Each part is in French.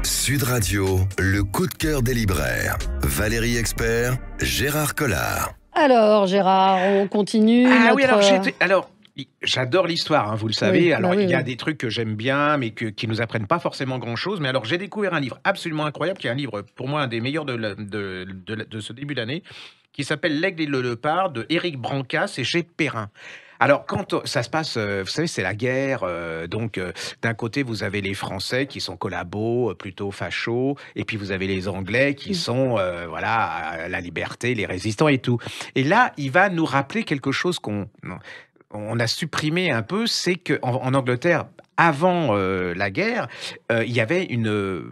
Sud Radio, le coup de cœur des libraires. Valérie Expert, Gérard Collard. Alors Gérard, on continue Oui, alors j'adore l'histoire, hein, vous le savez. Oui, Alors, bah oui, il y a oui. des trucs que j'aime bien, mais qui nous apprennent pas forcément grand-chose. Mais alors, j'ai découvert un livre absolument incroyable, qui est un livre, pour moi, un des meilleurs de ce début d'année, qui s'appelle L'Aigle et le Léopard, de Éric Branca, c'est chez Perrin. Alors, quand ça se passe, vous savez, c'est la guerre. D'un côté, vous avez les Français qui sont collabos, plutôt fachos, et puis vous avez les Anglais qui sont, voilà, à la liberté, les résistants et tout. Et là, il va nous rappeler quelque chose qu'on a supprimé un peu, c'est qu'en Angleterre, avant la guerre, il y avait une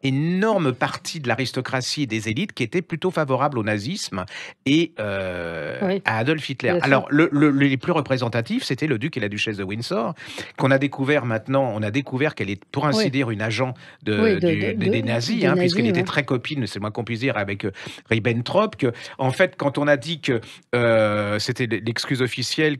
énorme partie de l'aristocratie et des élites qui étaient plutôt favorables au nazisme et Oui, à Adolf Hitler. bien sûr. Alors, les plus représentatifs, c'était le duc et la duchesse de Windsor, qu'on a découvert maintenant. On a découvert qu'elle est, pour ainsi Oui, dire, une agent oui, des nazis, des hein, nazis, puisqu'elle était ouais. très copine, c'est le moins qu'on puisse dire, avec Ribbentrop. En fait, quand on a dit que c'était l'excuse officielle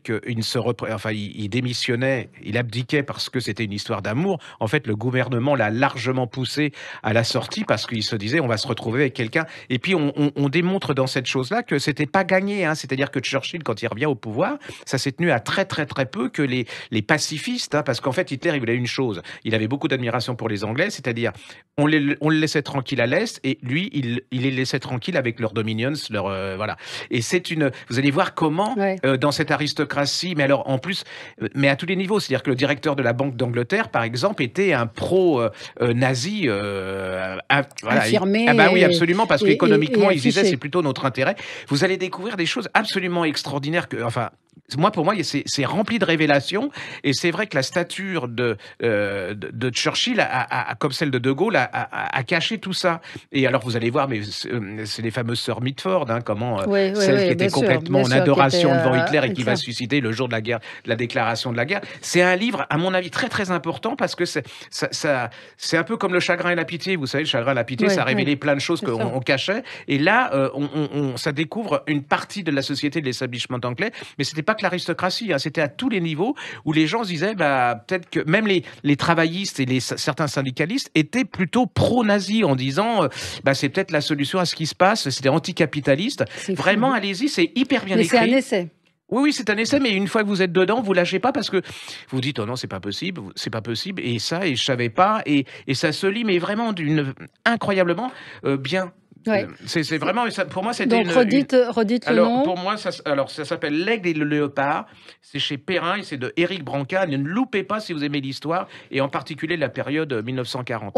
enfin, il démissionnait, il abdiquait parce que c'était une histoire d'amour, en fait, le gouvernement l'a largement poussé à la sortie parce qu'il se disait on va se retrouver avec quelqu'un. Et puis, on démontre dans cette chose-là que c'était pas gagné. Hein. C'est-à-dire que Churchill, quand il revient au pouvoir, ça s'est tenu à très, très, très peu que les pacifistes, hein, parce qu'en fait, Hitler, il voulait une chose. Il avait beaucoup d'admiration pour les Anglais, c'est-à-dire on le laissait tranquille à l'Est et lui, il les laissait tranquilles avec leurs dominions, voilà. Et vous allez voir comment, Ouais. dans cette aristocratie, mais alors en plus, mais à tous les niveaux, c'est-à-dire que le directeur de la Banque d'Angleterre, par exemple, était un pro-nazi, voilà. Affirmé Ah bah oui, absolument, parce et qu'économiquement, ils disaient c'est affiché. plutôt notre intérêt. Vous allez découvrir des choses absolument extraordinaires enfin, pour moi, c'est rempli de révélations. Et c'est vrai que la stature de Churchill, comme celle de De Gaulle, a caché tout ça. Et alors, vous allez voir, mais c'est les fameuses sœurs Mitford, hein, comment Oui, oui, celle qui oui, était complètement bien en sûr, qui était adoration devant Hitler et qui va Hitler. se suicider le jour de la guerre, de la déclaration de la guerre. C'est un livre, à mon avis, très très important parce que c'est un peu comme le chagrin et la pitié. Vous savez, le chagrin et la pitié, ça Oui, a oui, révélé plein de choses c'est ça. qu'on cachait. Et là, ça découvre une partie de la société de l'establishment anglais, mais c'était pas que l'aristocratie, hein, c'était à tous les niveaux où les gens se disaient, bah, peut-être que même les travaillistes et certains syndicalistes étaient plutôt pro-nazis en disant, bah, c'est peut-être la solution à ce qui se passe, c'était anticapitaliste. C'est fou, Vraiment, hein. allez-y, c'est hyper bien Mais c'est un écrit. essai. Oui, oui, c'est un essai, mais une fois que vous êtes dedans, vous lâchez pas parce que vous dites, oh non, c'est pas possible, et ça, et je savais pas, et ça se lit, mais vraiment incroyablement bien. Ouais. C'est vraiment, pour moi, c'était Donc redites le alors, nom. pour moi, ça s'appelle L'Aigle et le Léopard. C'est chez Perrin et c'est de Éric Branca. Ne loupez pas si vous aimez l'histoire et en particulier la période 1940.